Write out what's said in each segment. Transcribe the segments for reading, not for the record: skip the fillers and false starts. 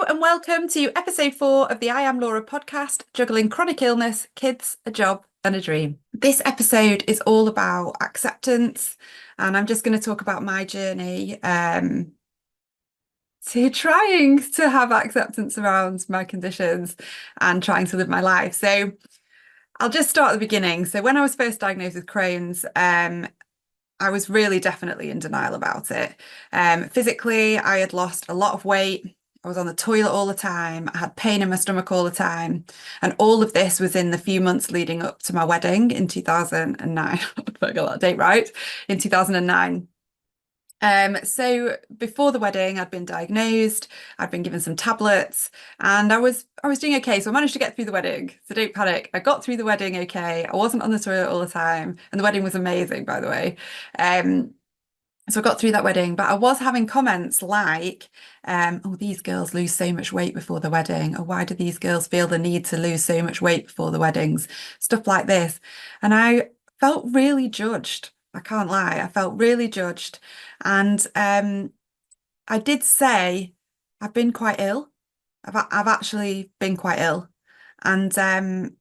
Hello and welcome to episode 4 of the I Am Laura podcast, Juggling Chronic Illness, Kids, a Job and a Dream. This episode is all about acceptance, and I'm just going to talk about my journey to trying to have acceptance around my conditions and trying to live my life. So I'll just start at the beginning. So when I was first diagnosed with Crohn's, I was really definitely in denial about it. Physically, I had lost a lot of weight. I was on the toilet all the time. I had pain in my stomach all the time. And all of this was in the few months leading up to my wedding in 2009. I got that date right, in 2009. So before the wedding, I'd been diagnosed, I'd been given some tablets, and I was doing okay. So I managed to get through the wedding. So don't panic. I got through the wedding okay. I wasn't on the toilet all the time, and the wedding was amazing, by the way. So I got through that wedding, but I was having comments like, oh, these girls lose so much weight before the wedding, or why do these girls feel the need to lose so much weight before the weddings? Stuff like this. And I felt really judged. I can't lie. I felt really judged. And I did say I've been quite ill. I've actually been quite ill. And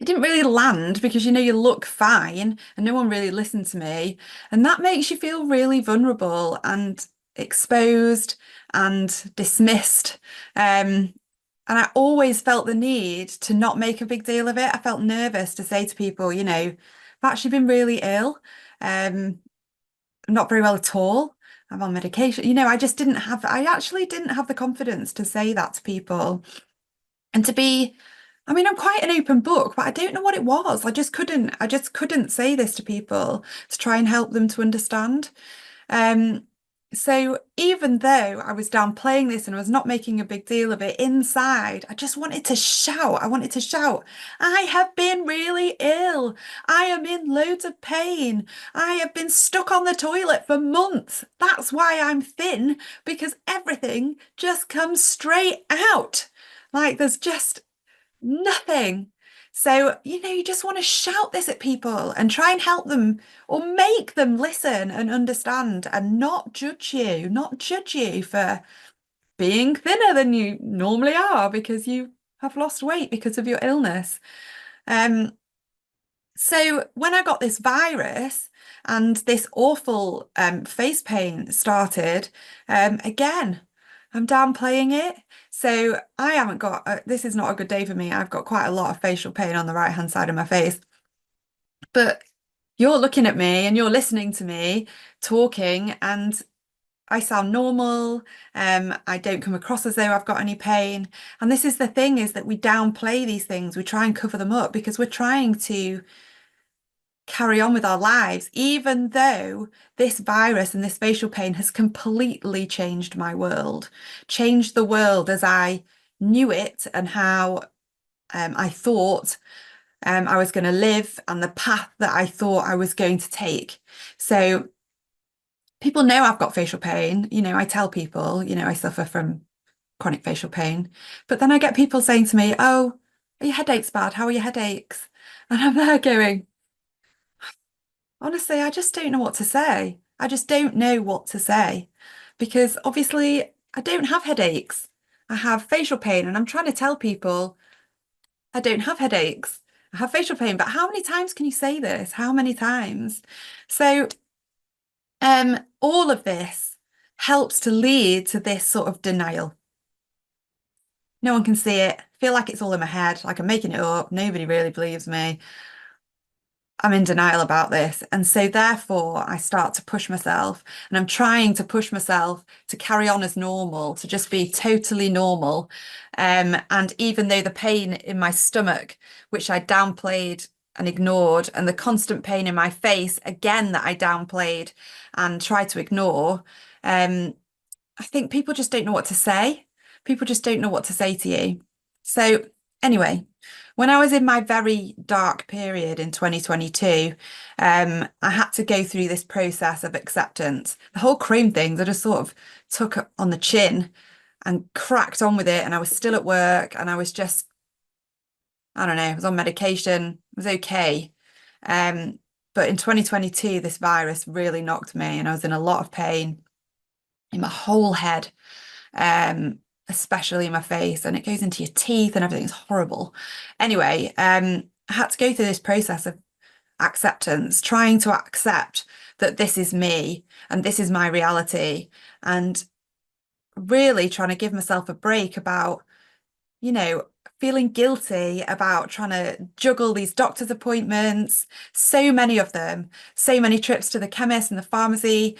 it didn't really land because you look fine and no one really listened to me, and that makes you feel really vulnerable and exposed and dismissed. And I always felt the need to not make a big deal of it. I felt nervous to say to people, I've actually been really ill. I'm not very well at all. I'm on medication. I actually didn't have the confidence to say that to people. And I'm quite an open book, but I don't know what it was. I just couldn't say this to people to try and help them to understand. Um, so even though I was downplaying this and I was not making a big deal of it, inside, I just wanted to shout. I wanted to shout, I have been really ill. I am in loads of pain. I have been stuck on the toilet for months. That's why I'm thin, because everything just comes straight out. Like there's just nothing. So, you just want to shout this at people and try and help them or make them listen and understand and not judge you for being thinner than you normally are because you have lost weight because of your illness. Um, so when I got this virus and this awful face pain started, again, I'm downplaying it. So I haven't got, this is not a good day for me. I've got quite a lot of facial pain on the right hand side of my face. But you're looking at me and you're listening to me talking, and I sound normal. I don't come across as though I've got any pain. And this is the thing, is that we downplay these things. We try and cover them up because we're trying to carry on with our lives, even though this virus and this facial pain has completely changed my world, changed the world as I knew it and how I thought I was going to live and the path that I thought I was going to take. So people know I've got facial pain. I tell people, I suffer from chronic facial pain. But then I get people saying to me, oh, are your headaches bad? How are your headaches? And I'm there going, honestly, I just don't know what to say. I just don't know what to say because obviously I don't have headaches. I have facial pain, and I'm trying to tell people I don't have headaches. I have facial pain, but how many times can you say this? How many times? So, all of this helps to lead to this sort of denial. No one can see it. I feel like it's all in my head, like I'm making it up. Nobody really believes me. I'm in denial about this. And so therefore I start to push myself, and I'm trying to push myself to carry on as normal, to just be totally normal. And even though the pain in my stomach, which I downplayed and ignored, and the constant pain in my face, again, that I downplayed and tried to ignore, I think people just don't know what to say. People just don't know what to say to you. So anyway, when I was in my very dark period in 2022, I had to go through this process of acceptance. The whole cream things, I just sort of took on the chin and cracked on with it. And I was still at work, and I was just, I don't know, I was on medication. It was okay. But in 2022, this virus really knocked me, and I was in a lot of pain in my whole head. especially my face, and it goes into your teeth and everything's horrible. Anyway, I had to go through this process of acceptance, trying to accept that this is me and this is my reality, and really trying to give myself a break about, you know, feeling guilty about trying to juggle these doctor's appointments, so many of them, so many trips to the chemist and the pharmacy,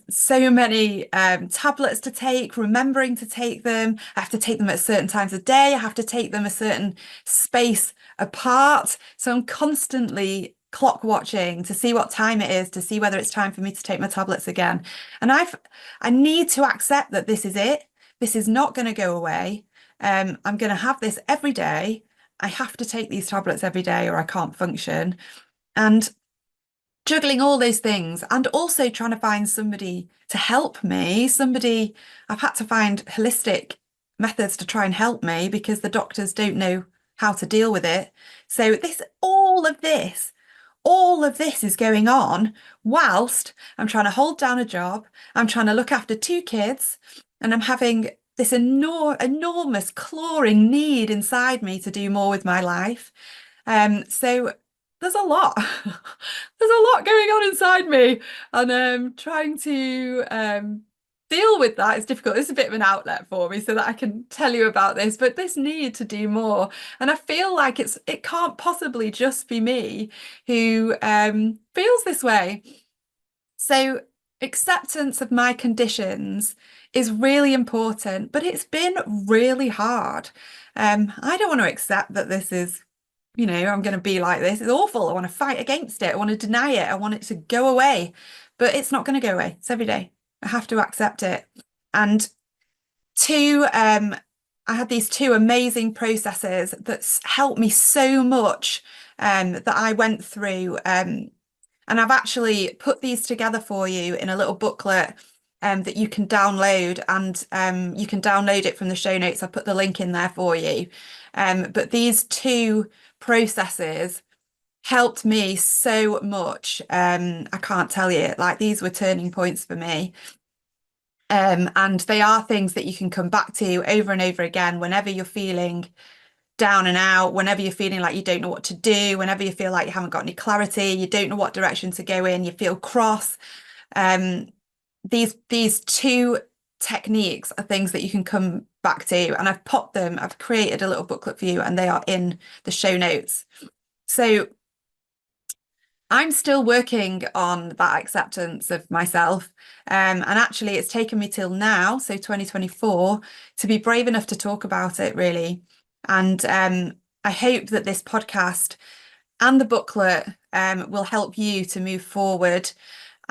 so many tablets to take, remembering to take them. I have to take them at certain times of day. I have to take them a certain space apart. So I'm constantly clock watching to see what time it is, to see whether it's time for me to take my tablets again. And I need to accept that this is it. This is not going to go away. I'm going to have this every day. I have to take these tablets every day or I can't function. And juggling all those things and also trying to find somebody to help me, somebody, I've had to find holistic methods to try and help me because the doctors don't know how to deal with it. So all of this is going on whilst I'm trying to hold down a job, I'm trying to look after two kids, and I'm having this enormous clawing need inside me to do more with my life. So there's a lot. There's a lot going on inside me, and trying to deal with that is difficult. It's a bit of an outlet for me so that I can tell you about this, but this need to do more. And I feel like it can't possibly just be me who feels this way. So acceptance of my conditions is really important, but it's been really hard. I don't want to accept that this is, I'm going to be like this. It's awful. I want to fight against it. I want to deny it. I want it to go away, but it's not going to go away. It's every day. I have to accept it. And two, I had these two amazing processes that helped me so much, that I went through. And I've actually put these together for you in a little booklet that you can download, and you can download it from the show notes. I put the link in there for you. But these two processes helped me so much. I can't tell you, like these were turning points for me. And they are things that you can come back to over and over again whenever you're feeling down and out, whenever you're feeling like you don't know what to do, whenever you feel like you haven't got any clarity, you don't know what direction to go in, you feel cross. Um, these two techniques are things that you can come back to, and I've created a little booklet for you, and they are in the show notes. So I'm still working on that acceptance of myself. And actually, it's taken me till now, so 2024, to be brave enough to talk about it, really. And I hope that this podcast and the booklet will help you to move forward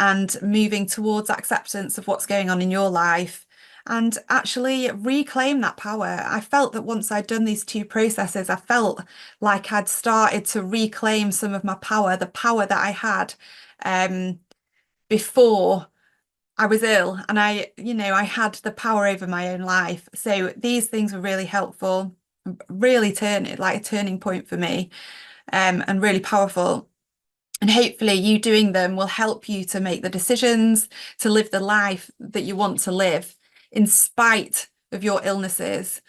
and moving towards acceptance of what's going on in your life and actually reclaim that power. I felt that once I'd done these two processes, I felt like I'd started to reclaim some of my power, the power that I had before I was ill, and I had the power over my own life. So these things were really helpful, really like a turning point for me, and really powerful. And hopefully you doing them will help you to make the decisions, to live the life that you want to live in spite of your illnesses.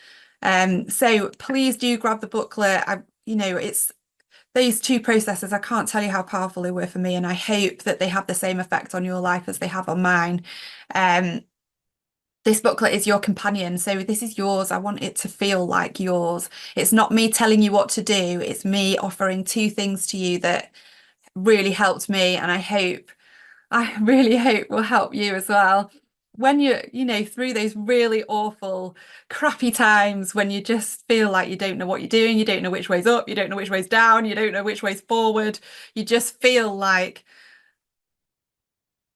So please do grab the booklet. It's these two processes. I can't tell you how powerful they were for me, and I hope that they have the same effect on your life as they have on mine. This booklet is your companion, so this is yours. I want it to feel like yours. It's not me telling you what to do. It's me offering two things to you that really helped me, and I really hope will help you as well. When you're through those really awful, crappy times when you just feel like you don't know what you're doing, you don't know which way's up, you don't know which way's down, you don't know which way's forward, you just feel like,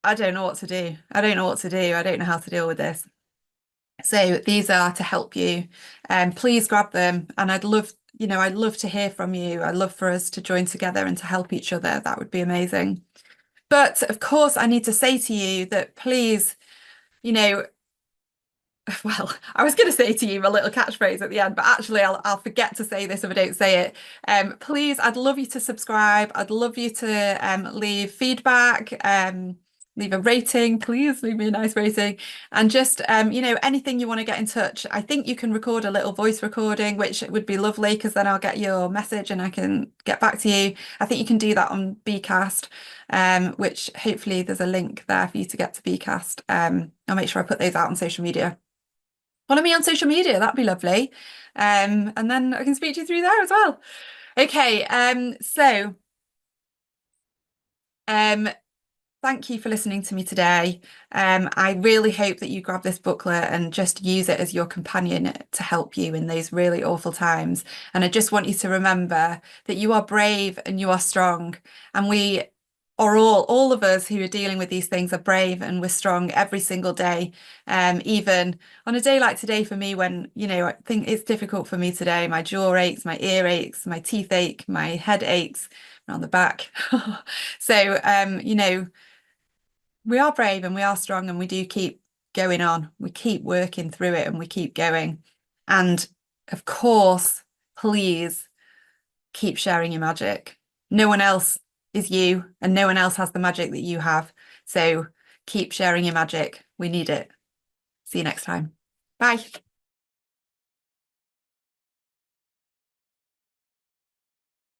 I don't know what to do. I don't know what to do. I don't know how to deal with this. So these are to help you. Please grab them, and I'd love to hear from you. I'd love for us to join together and to help each other. That would be amazing. But of course, I need to say to you that please, you know, well, I was going to say to you a little catchphrase at the end, but actually I'll forget to say this if I don't say it. Please, I'd love you to subscribe. I'd love you to leave feedback. leave a rating. Please leave me a nice rating. And just, anything you want to get in touch. I think you can record a little voice recording, which would be lovely because then I'll get your message and I can get back to you. I think you can do that on Bcast, which hopefully there's a link there for you to get to Bcast. I'll make sure I put those out on social media. Follow me on social media, that'd be lovely. And then I can speak to you through there as well. Okay, um, thank you for listening to me today. I really hope that you grab this booklet and just use it as your companion to help you in those really awful times. And I just want you to remember that you are brave and you are strong. And we are all of us who are dealing with these things are brave and we're strong every single day. Even on a day like today for me, when, I think it's difficult for me today. My jaw aches, my ear aches, my teeth ache, my head aches on the back. So, we are brave and we are strong and we do keep going on. We keep working through it and we keep going. And of course, please keep sharing your magic. No one else is you and no one else has the magic that you have. So keep sharing your magic. We need it. See you next time. Bye.